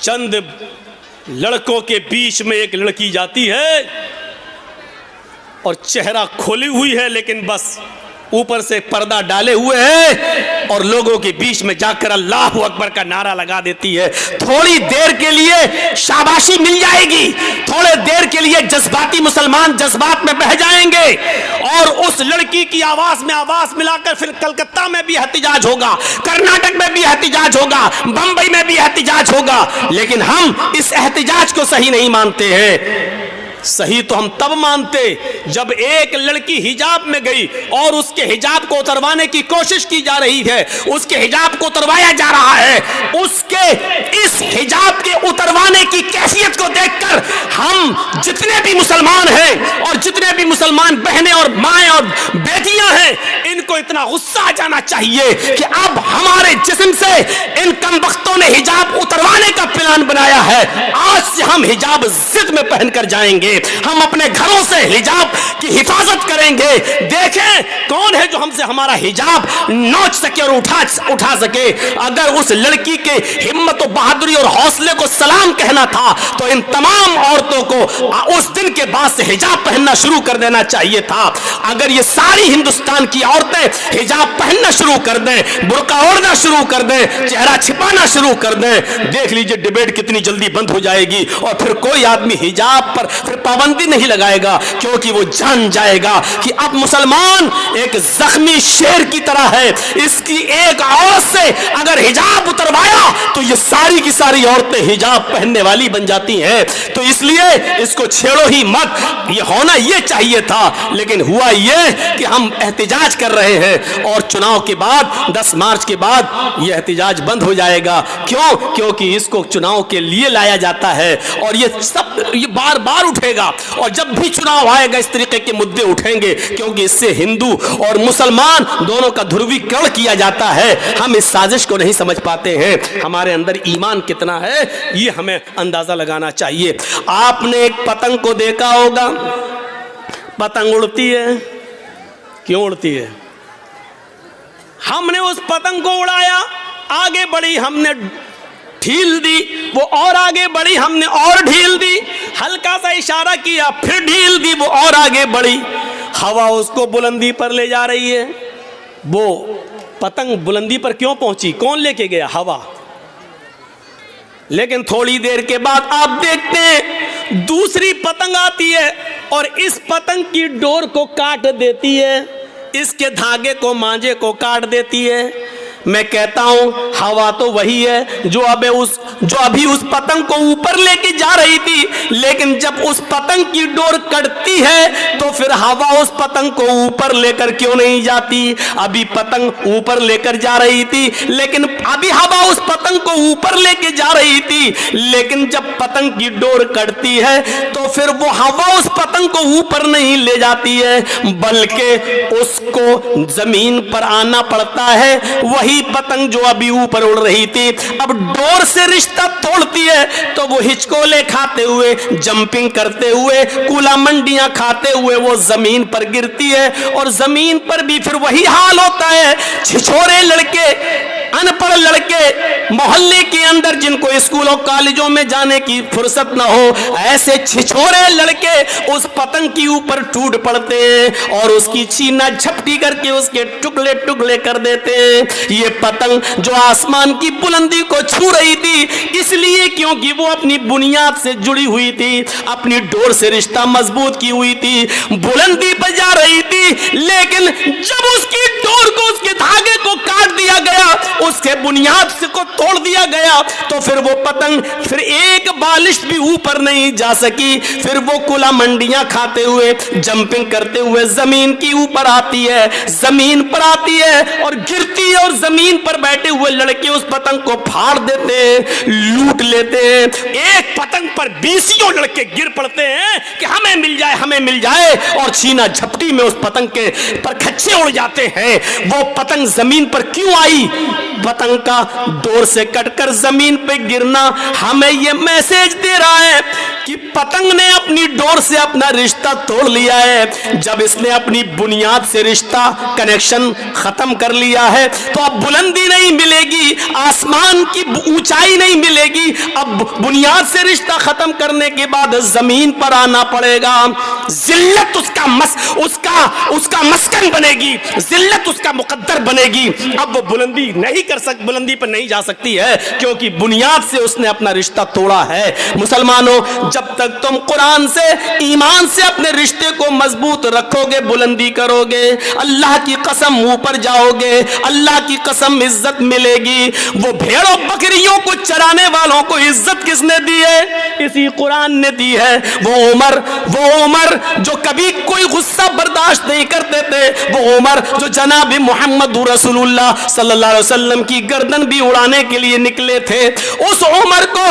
चंद लड़कों के बीच में एक लड़की जाती है और चेहरा खोली हुई है, लेकिन बस ऊपर से पर्दा डाले हुए है और लोगों के बीच में जाकर अल्लाह अकबर का नारा लगा देती है। थोड़ी देर के लिए शाबाशी मिल जाएगी, थोड़े देर के लिए जज्बाती मुसलमान जज्बात में बह जाएंगे और उस लड़की की आवाज में आवाज मिलाकर फिर कलकत्ता में भी एहतिजाज होगा, कर्नाटक में भी एहतिजाज होगा, बंबई में भी एहतिजाज होगा। लेकिन हम इस एहतिजाज को सही नहीं मानते हैं। सही तो हम तब मानते जब एक लड़की हिजाब में गई और उसके हिजाब को उतरवाने की कोशिश की जा रही है, उसके हिजाब को उतरवाया जा रहा है, उसके इस हिजाब के उतरवाने की कैफियत को देखकर हम जितने भी मुसलमान हैं और जितने भी मुसलमान बहनें और माएं और बेटियां हैं, इनको इतना गुस्सा आ जाना चाहिए कि अब हमारे जिस्म से इन कमबख्तों ने हिजाब उतरवाने का प्लान बनाया है। आज से हम हिजाब जिद में पहनकर जाएंगे, हम अपने घरों से हिजाब की हिफाजत करेंगे। देखें कौन है जो हमसे हमारा हिजाब नोच सके और उठा सके। अगर उस लड़की के हिम्मत और बहादुरी और हौसले को सलाम कहना था तो इन तमाम औरतों को उस दिन के बाद से हिजाब पहनना शुरू कर देना चाहिए था। अगर ये सारी हिंदुस्तान की औरतें हिजाब पहनना शुरू कर दें, बुर्का ओढ़ना शुरू कर दें, चेहरा छिपाना शुरू कर दें, देख लीजिए डिबेट कितनी जल्दी बंद हो जाएगी और फिर कोई आदमी हिजाब पर फिर पाबंदी नहीं लगाएगा, क्योंकि वो जान जाएगा कि अब मुसलमान एक जख्मी शेर की तरह है। इसकी एक औरत से अगर हिजाब उतरवाया तो ये सारी की सारी औरतें हिजाब पहनने वाली बन जाती हैं। तो इसलिए इसको छेड़ो ही मत, ये होना ये चाहिए था। लेकिन हुआ ये कि हम एहतिजाज कर रहे हैं और चुनाव के बाद 10 मार्च के बाद ये एहतिजाज बंद हो जाएगा। क्यों? क्योंकि इसको चुनाव के लिए लाया जाता है और ये बार बार उठेगा और जब भी चुनाव आएगा इस तरीके के मुद्दे उठेंगे, क्योंकि इससे हिंदू और मुसलमान दोनों का ध्रुवीकरण किया जाता है। हम इस साजिश को नहीं समझ पाते हैं। हमारे अंदर ईमान कितना है ये हमें अंदाजा लगाना चाहिए। आपने एक पतंग को देखा होगा, पतंग उड़ती है, क्यों उड़ती है? हमने उस पतंग को उड़ाया, आगे बढ़ी, हमने ढील दी, वो और आगे बढ़ी, हमने और ढील दी, हल्का सा इशारा किया, फिर ढील दी, वो और आगे बढ़ी। हवा उसको बुलंदी पर ले जा रही है। वो पतंग बुलंदी पर क्यों पहुंची? कौन लेके गया? हवा। लेकिन थोड़ी देर के बाद आप देखते हैं दूसरी पतंग आती है और इस पतंग की डोर को काट देती है, इसके धागे को, मांझे को काट देती है। मैं कहता हूं हवा तो वही है जो अभी उस पतंग को ऊपर लेके जा रही थी, लेकिन जब उस पतंग की डोर कटती है तो फिर हवा उस पतंग को ऊपर लेकर क्यों नहीं जाती? अभी पतंग ऊपर लेकर जा रही थी, लेकिन अभी हवा उस पतंग को ऊपर लेके जा रही थी, लेकिन जब पतंग की डोर कटती है तो फिर वो हवा उस पतंग को ऊपर नहीं ले जाती है, बल्कि उसको जमीन पर आना पड़ता है। वही पतंग जो अभी ऊपर उड़ रही थी अब डोर से रिश्ता तोड़ती है तो वो हिचकोले खाते हुए, जंपिंग करते हुए, कूला मंडियां खाते हुए वो जमीन पर गिरती है और जमीन पर भी फिर वही हाल होता है। छिछोरे लड़के, अनपढ़ लड़के मोहल्ले के अंदर जिनको स्कूलों कॉलेजों में जाने की फुर्सत ना हो, ऐसे छिछोरे लड़के उस पतंग के ऊपर टूट पड़ते हैं और उसकी छीना झपटी करके उसके टुकड़े टुकड़े कर देते हैं। ये पतंग जो आसमान की बुलंदी को छू रही थी इसलिए क्योंकि वो अपनी बुनियाद से जुड़ी हुई थी, अपनी डोर से रिश्ता मजबूत की हुई थी, बुलंदी पर जा रही थी। लेकिन जब उसकी डोर को, उसके धागे को काट दिया गया, उसके बुनियाद से को तोड़ दिया गया, तो फिर वो पतंग फिर एक बालिश भी ऊपर नहीं जा सकी। फिर वो कुला मंडियां खाते हुए, जंपिंग करते हुए जमीन की ऊपर आती है, जमीन पर आती है और गिरती है और जमीन पर बैठे हुए लड़के उस पतंग को फाड़ देते हैं, लूट लेते हैं। एक पतंग पर 20 लड़के गिर पड़ते हैं कि हमें मिल जाए, हमें मिल जाए, और छीना झपटी में उस पतंग के पर खच्चे उड़ जाते हैं। वो पतंग जमीन पर क्यों आई? पतंग का डोर से कट कटकर जमीन पे गिरना हमें ये मैसेज दे रहा है कि पतंग ने अपनी डोर से अपना रिश्ता तोड़ लिया है। जब इसने अपनी बुनियाद से रिश्ता कनेक्शन खत्म कर लिया है तो अब बुलंदी नहीं मिलेगी, आसमान की ऊंचाई नहीं मिलेगी। अब बुनियाद से रिश्ता खत्म करने के बाद जमीन पर आना पड़ेगा। जिल्लत उसका मस्कन बनेगी, जिल्लत उसका मुकद्दर बनेगी। अब वो बुलंदी बुलंदी पर नहीं जा सकती है क्योंकि बुनियाद से उसने अपना रिश्ता तोड़ा है। मुसलमानों, जब तक तुम कुरान से, ईमान से अपने रिश्ते को मजबूत रखोगे, बुलंदी करोगे, अल्लाह की कसम ऊपर जाओगे, अल्लाह की कसम इज्जत मिलेगी। वो भेड़ों बकरियों को चराने वालों को इज्जत किसने दी है? इसी कुरान ने दी है। वो उमर जो कभी कोई गुस्सा बर्दाश्त नहीं करते थे, वो उमर जो जनाब मोहम्मद रसूलुल्लाह सल्लल्लाहु अलैहि वसल्लम की गर्दन भी उड़ाने के लिए निकले थे, उस उमर को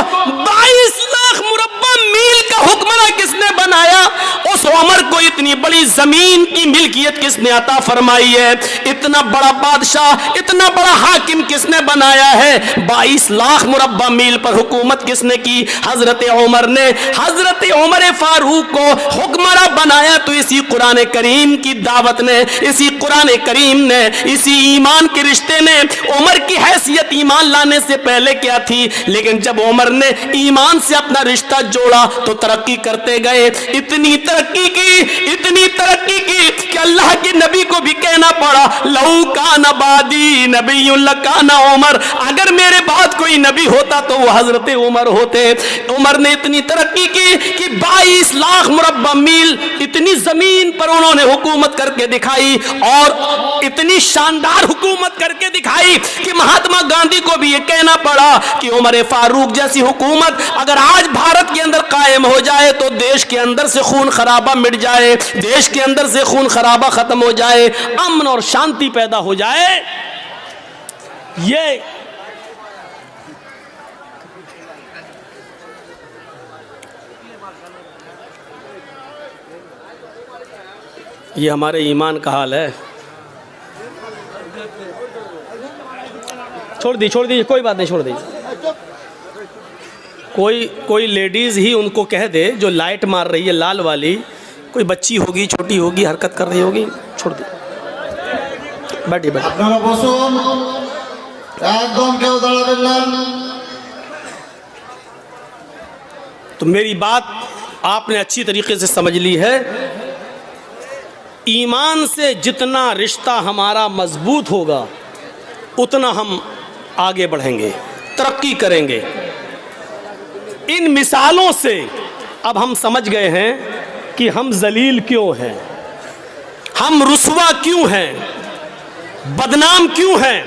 22 लाख मुरब्बा मील का हुक्मरान किसने बनाया? उस उमर को इतनी बड़ी जमीन की मिल्कियत किसने अता फरमाई है? इतना बड़ा बादशाह, इतना बड़ा हाकिम किसने बनाया है? 22 लाख मुरब्बा मील पर हुकूमत किसने की? हजरत उमर ने। हजरत उमर फारूक को हुक्मरान बनाया तो इसी कुरान करीम की दावत ने, इसी कुरान करीम ने, इसी ईमान के रिश्ते ने। उमर की हैसियत ईमान लाने से पहले क्या थी, लेकिन जब उमर ने ईमान से अपना रिश्ता जोड़ा तो तरक्की करते गए। इतनी तरक्की की कि अल्लाह के नबी को भी कहना पड़ा, लहू काना बादी नबीयुन लकाना उमर, अगर मेरे बाद कोई नबी होता तो वो हजरत उमर होते। उमर ने इतनी तरक्की की कि 22 लाख मुरब्बा मील इतनी जमीन पर उन्होंने हुकूमत करके दिखाई, और इतनी शानदार हुकूमत करके दिखाई कि महात्मा गांधी को भी ये कहना पड़ा कि उमर फारूक जैसी हुकूमत अगर आज भारत के अंदर कायम हो जाए तो देश के अंदर से खून खराबा मिट जाए, देश के अंदर से खून खराबा खत्म हो जाए, अमन और शांति पैदा हो जाए। ये हमारे ईमान का हाल है। छोड़ दीजिए, कोई बात नहीं, छोड़ दीजिए। कोई लेडीज़ ही उनको कह दे जो लाइट मार रही है लाल वाली, कोई बच्ची होगी, छोटी होगी, हरकत कर रही होगी, छोड़ दे। बैठिए। तो मेरी बात आपने अच्छी तरीके से समझ ली है। ईमान से जितना रिश्ता हमारा मजबूत होगा उतना हम आगे बढ़ेंगे, तरक्की करेंगे। इन मिसालों से अब हम समझ गए हैं कि हम जलील क्यों हैं, हम रुसवा क्यों हैं, बदनाम क्यों हैं।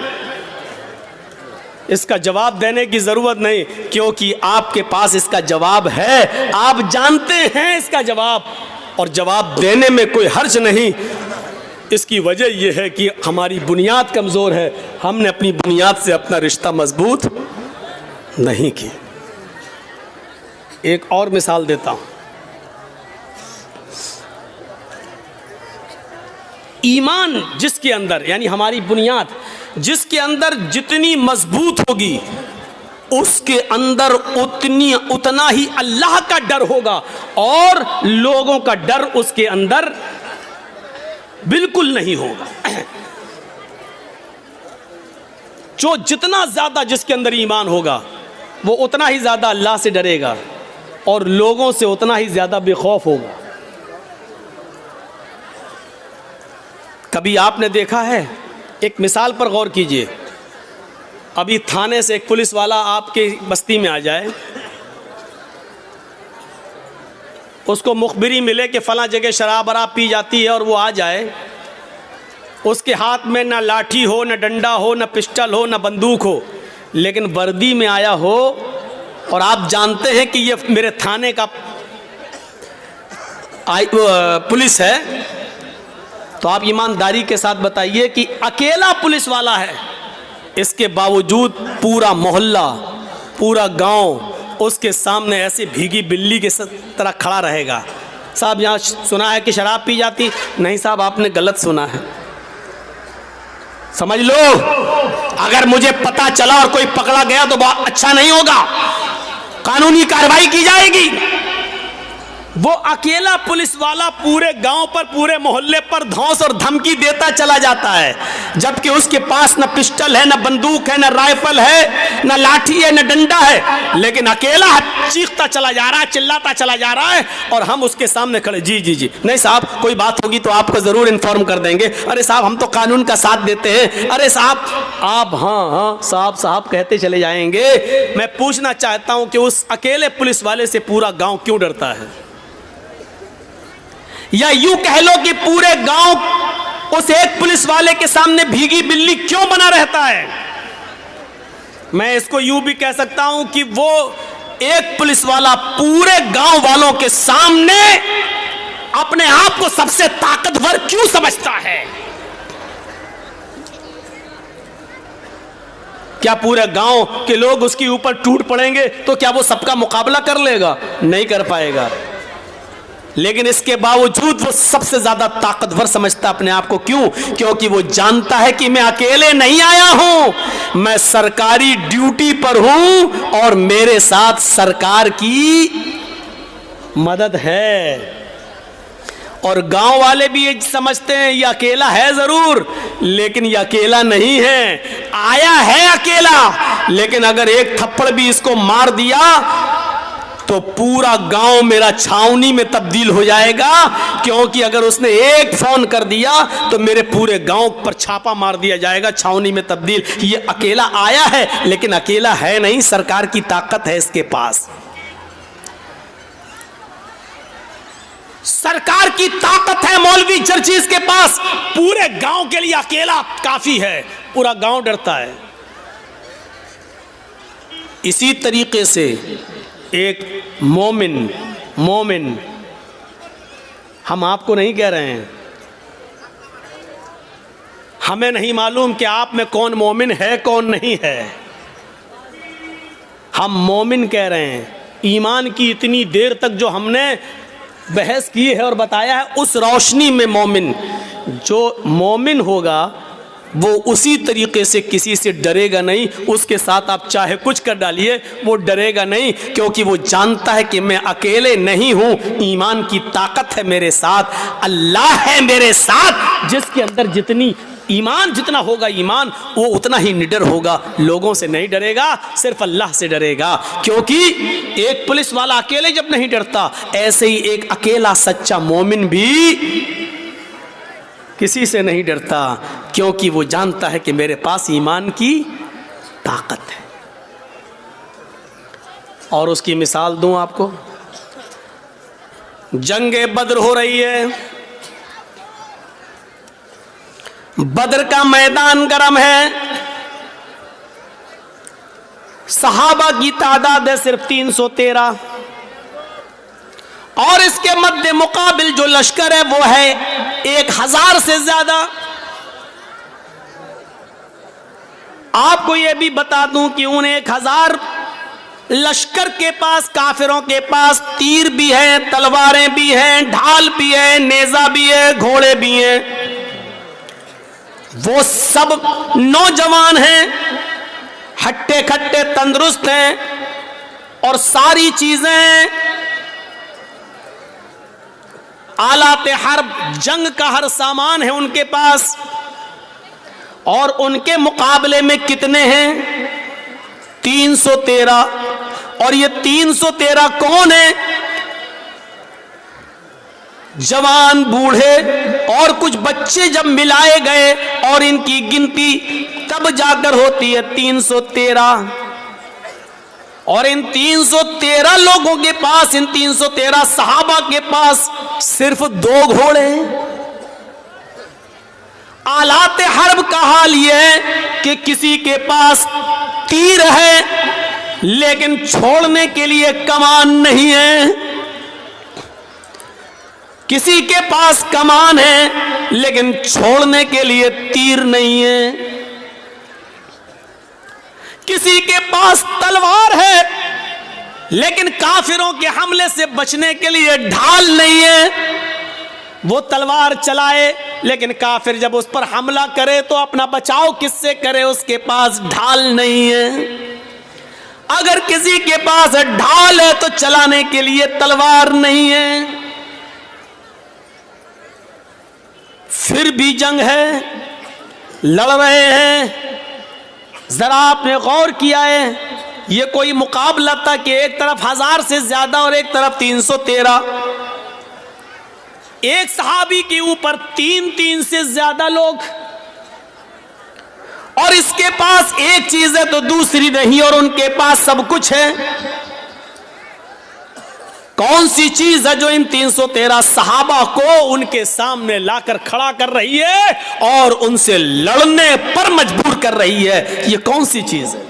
इसका जवाब देने की ज़रूरत नहीं, क्योंकि आपके पास इसका जवाब है, आप जानते हैं इसका जवाब, और जवाब देने में कोई हर्ज नहीं। इसकी वजह यह है कि हमारी बुनियाद कमज़ोर है, हमने अपनी बुनियाद से अपना रिश्ता मजबूत नहीं किया। एक और मिसाल देता हूँ। ईमान जिसके अंदर, यानी हमारी बुनियाद जिसके अंदर जितनी मजबूत होगी उसके अंदर उतना ही अल्लाह का डर होगा, और लोगों का डर उसके अंदर बिल्कुल नहीं होगा। जो जितना ज़्यादा जिसके अंदर ईमान होगा वो उतना ही ज़्यादा अल्लाह से डरेगा और लोगों से उतना ही ज़्यादा बेखौफ होगा। कभी आपने देखा है, एक मिसाल पर गौर कीजिए, अभी थाने से एक पुलिस वाला आपके बस्ती में आ जाए, उसको मुखबिरी मिले कि फ़लाँ जगह शराब वराब पी जाती है, और वो आ जाए, उसके हाथ में ना लाठी हो, ना डंडा हो, ना पिस्टल हो, ना बंदूक हो, लेकिन वर्दी में आया हो, और आप जानते हैं कि ये मेरे थाने का पुलिस है, तो आप ईमानदारी के साथ बताइए कि अकेला पुलिस वाला है, इसके बावजूद पूरा मोहल्ला, पूरा गांव उसके सामने ऐसे भीगी बिल्ली के तरह खड़ा रहेगा। साहब यहाँ सुना है कि शराब पी जाती? नहीं साहब, आपने गलत सुना है, समझ लो। अगर मुझे पता चला और कोई पकड़ा गया तो बहुत अच्छा नहीं होगा, कानूनी कार्रवाई की जाएगी। वो अकेला पुलिस वाला पूरे गांव पर, पूरे मोहल्ले पर धौंस और धमकी देता चला जाता है, जबकि उसके पास न पिस्टल है, न बंदूक है, न राइफल है, न लाठी है, न डंडा है, लेकिन अकेला चीखता चला जा रहा है, चिल्लाता चला जा रहा है, और हम उसके सामने खड़े, जी जी जी नहीं साहब, कोई बात होगी तो आपको जरूर इन्फॉर्म कर देंगे। अरे साहब हम तो कानून का साथ देते हैं। अरे साहब आप हाँ हाँ साहब साहब कहते चले जाएंगे। मैं पूछना चाहता हूं कि उस अकेले पुलिस वाले से पूरा गांव क्यों डरता है, या यूं कह लो कि पूरे गांव उस एक पुलिस वाले के सामने भीगी बिल्ली क्यों बना रहता है। मैं इसको यूं भी कह सकता हूं कि वो एक पुलिस वाला पूरे गांव वालों के सामने अपने आप को सबसे ताकतवर क्यों समझता है। क्या पूरे गांव के लोग उसके ऊपर टूट पड़ेंगे तो क्या वो सबका मुकाबला कर लेगा? नहीं कर पाएगा। लेकिन इसके बावजूद वो सबसे ज्यादा ताकतवर समझता अपने आप को। क्यों? क्योंकि वो जानता है कि मैं अकेले नहीं आया हूं, मैं सरकारी ड्यूटी पर हूं और मेरे साथ सरकार की मदद है। और गांव वाले भी ये समझते हैं ये अकेला है जरूर, लेकिन ये अकेला नहीं है, आया है अकेला, लेकिन अगर एक थप्पड़ भी इसको मार दिया तो पूरा गांव मेरा छावनी में तब्दील हो जाएगा। क्योंकि अगर उसने एक फोन कर दिया तो मेरे पूरे गांव पर छापा मार दिया जाएगा, छावनी में तब्दील। ये अकेला आया है, लेकिन अकेला है नहीं, सरकार की ताकत है इसके पास, सरकार की ताकत है मौलवी चर्चिस के पास। पूरे गांव के लिए अकेला काफी है, पूरा गांव डरता है। इसी तरीके से एक मोमिन, हम आपको नहीं कह रहे हैं, हमें नहीं मालूम कि आप में कौन मोमिन है कौन नहीं है, हम मोमिन कह रहे हैं। ईमान की इतनी देर तक जो हमने बहस की है और बताया है, उस रोशनी में मोमिन, जो मोमिन होगा वो उसी तरीके से किसी से डरेगा नहीं, उसके साथ आप चाहे कुछ कर डालिए वो डरेगा नहीं, क्योंकि वो जानता है कि मैं अकेले नहीं हूं, ईमान की ताकत है मेरे साथ, अल्लाह है मेरे साथ, जिसके अंदर जितनी ईमान, जितना होगा ईमान, वो उतना ही निडर होगा, लोगों से नहीं डरेगा, सिर्फ अल्लाह से डरेगा। क्योंकि एक पुलिस वाला अकेले जब नहीं डरता, ऐसे ही एक अकेला सच्चा मोमिन भी किसी से नहीं डरता, क्योंकि वो जानता है कि मेरे पास ईमान की ताकत है। और उसकी मिसाल दूं आपको, जंगे बद्र हो रही है, बद्र का मैदान गर्म है, सहाबा की तादाद है सिर्फ 313, और इसके मध्य मुकाबिल जो लश्कर है वो है 1000 से ज्यादा। आपको यह भी बता दूं कि उन 1000 लश्कर के पास, काफिरों के पास तीर भी हैं, तलवारें भी हैं, ढाल भी है, नेजा भी है, घोड़े भी हैं। वो सब नौजवान हैं, हट्टे खट्टे तंदुरुस्त हैं, और सारी चीजें आलाते हर्ब, जंग का हर सामान है उनके पास। और उनके मुकाबले में कितने हैं? 313। और ये 313 कौन है? जवान, बूढ़े और कुछ बच्चे जब मिलाए गए और इनकी गिनती तब जाकर होती है 313। और इन 313 लोगों के पास, इन 313 सहाबा के पास सिर्फ 2 घोड़े हैं। आलाते हर्ब का हाल यह है कि किसी के पास तीर है लेकिन छोड़ने के लिए कमान नहीं है, किसी के पास कमान है लेकिन छोड़ने के लिए तीर नहीं है, किसी के पास तलवार है लेकिन काफिरों के हमले से बचने के लिए ढाल नहीं है। वो तलवार चलाए लेकिन काफिर जब उस पर हमला करे तो अपना बचाव किससे करे? उसके पास ढाल नहीं है। अगर किसी के पास ढाल है तो चलाने के लिए तलवार नहीं है। फिर भी जंग है, लड़ रहे हैं। जरा आपने गौर किया है, ये कोई मुकाबला था कि एक तरफ 1000 से ज्यादा और एक तरफ 313। एक सहाबी के ऊपर 3 से ज्यादा लोग, और इसके पास एक चीज है तो दूसरी नहीं, और उनके पास सब कुछ है। कौन सी चीज है जो इन 313 सहाबा को उनके सामने लाकर खड़ा कर रही है और उनसे लड़ने पर मजबूर कर रही है? ये कौन सी चीज है?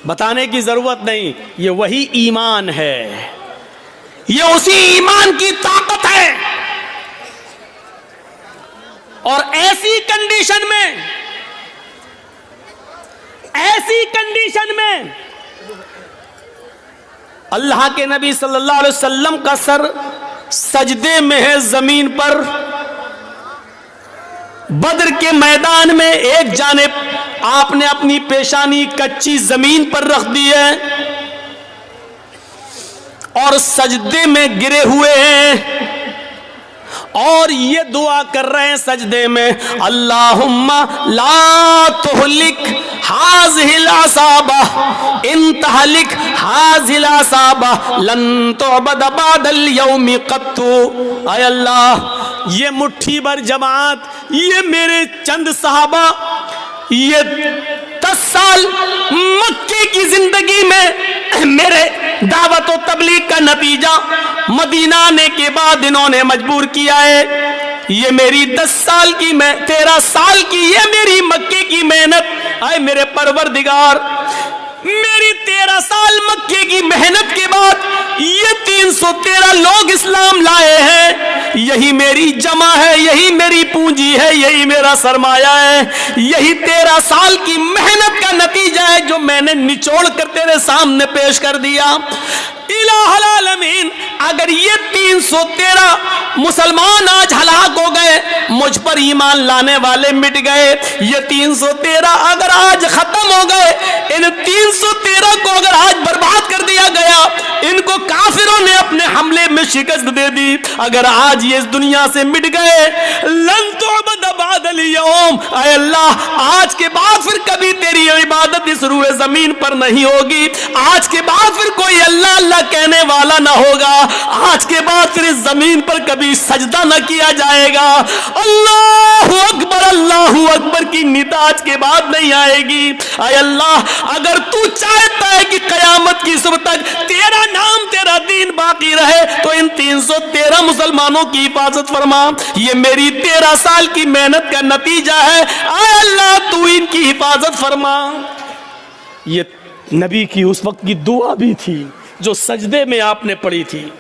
बताने की जरूरत नहीं, ये वही ईमान है। ये उसी ईमान की ताकत है। और ऐसी कंडीशन में अल्लाह के नबी सल्लल्लाहु अलैहि वसल्लम का सर सजदे में है जमीन पर। बद्र के मैदान में एक जानिब आपने अपनी पेशानी कच्ची जमीन पर रख दी है और सजदे में गिरे हुए हैं और ये दुआ कर रहे हैं सजदे में, अल्लाहुम्मा ला तुहलिक हाज़िहिल असाबा इन तहलिक हाज़िहिल असाबा लन तुअबद बादल यौमि क़त्तु। आय अल्लाह, ये मुट्ठी भर जमात, ये मेरे चंद सहाबा, ये 10 साल मक्के की जिंदगी में मेरे दावत और तबलीग का नतीजा मदीना आने के बाद इन्होंने मजबूर किया है। ये मेरी 10 साल की, मैं 13 साल की, ये मेरी मक्के की मेहनत। आए मेरे परवरदिगार, मेरी 13 साल मक्के की मेहनत के बाद ये 313 लोग इस्लाम लाए हैं। यही मेरी जमा है, यही मेरी पूंजी है, यही मेरा सरमाया है, यही 13 साल की मेहनत का नतीजा है जो मैंने निचोड़ कर तेरे सामने पेश कर दिया। इलाहुल आलमीन, अगर ये 313 मुसलमान आज हलाक हो गए, मुझ पर ईमान लाने वाले मिट गए, ये 313 अगर आज खत्म हो गए, इन 313 को अगर आज बर्बाद कर दिया गया, इनको काफिरों ने अपने हमले में शिकस्त दे दी, अगर आज ये इस दुनिया से मिट गए, लन तुअबद बादल यौम, ऐ अल्लाह आज के बाद फिर कभी तेरी इबादत इस रूए जमीन पर नहीं होगी। आज के बाद फिर कोई अल्लाह अल्लाह कहने वाला ना होगा। आज के बाद फिर इस जमीन पर कभी सजदा न किया जाएगा। अल्लाहु अकबर की निदा आज के बाद नहीं आएगी। ऐ अल्लाह, अगर तू चाहता है कि कयामत की सुबह तक तेरा नाम तेरा दीन बाकी रहे तो इन 313 मुसलमानों की हिफाजत फरमा। ये मेरी 13 साल की मेहनत का नतीजा है। ऐ अल्लाह, तू इनकी हिफाजत फरमा। ये नबी की उस वक्त की दुआ भी थी जो सजदे में आपने पढ़ी थी।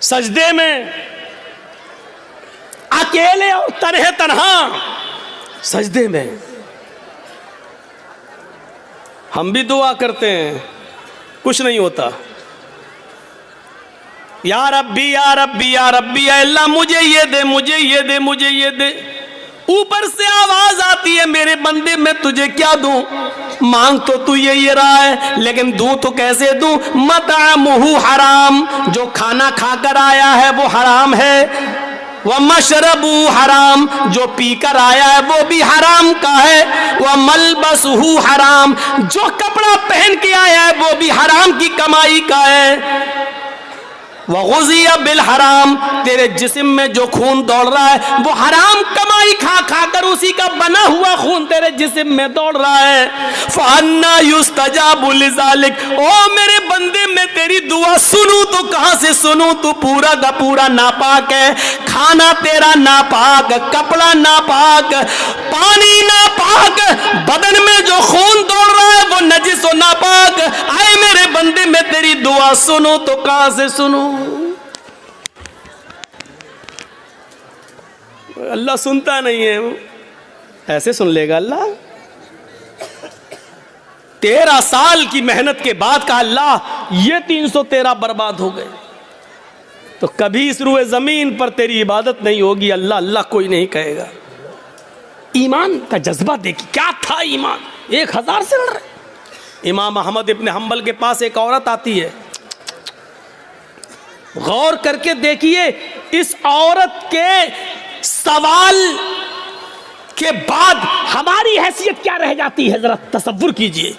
सजदे में अकेले और तन्हे तन्हा सजदे में हम भी दुआ करते हैं, कुछ नहीं होता। या रब्बी या रब्बी या रब्बी, अल्लाह मुझे ये दे, मुझे ये दे, मुझे ये दे। ऊपर से आवाज आती है, मेरे बंदे मैं तुझे क्या दूं? मांग तो तू ये रहा है, लेकिन दूं तो कैसे दूं? मतअमुहु हराम, जो खाना खाकर आया है वो हराम है। व मशरबु हराम, जो पीकर आया है वो भी हराम का है। व मलबसहु हराम, जो कपड़ा पहन के आया है वो भी हराम की कमाई का है। वग़ुज़िया बिल हराम, तेरे जिस्म में जो खून दौड़ रहा है वो हराम कमाई खा खा कर उसी का बना हुआ खून तेरे जिस्म में दौड़ रहा है। फ़अन्ना युस्तजाबु लिज़ालिक, ओ मेरे बंदे मैं तेरी दुआ सुनूं तो कहां से सुनूं? तू पूरा का पूरा नापाक है। खाना तेरा नापाक, कपड़ा नापाक, पानी नापाक, बदन में जो खून दौड़ रहा है वो नजिस और नापाक। आए मेरे बंदे मैं तेरी दुआ सुनूं तो कहां से सुनूं? अल्लाह सुनता नहीं है, ऐसे सुन लेगा अल्लाह? 13 साल की मेहनत के बाद का अल्लाह, ये 313 बर्बाद हो गए। तो कभी इस रुए ज़मीन पर तेरी इबादत नहीं होगी, अल्लाह अल्लाह कोई नहीं कहेगा। ईमान का जज्बा देखिए, क्या था ईमान। 1000 से लड़ रहे। इमाम अहमद इब्न हम्बल के पास एक औरत आती है, गौर करके देखिए इस औरत के सवाल के बाद हमारी हैसियत क्या रह जाती है, जरा तसव्वुर कीजिए।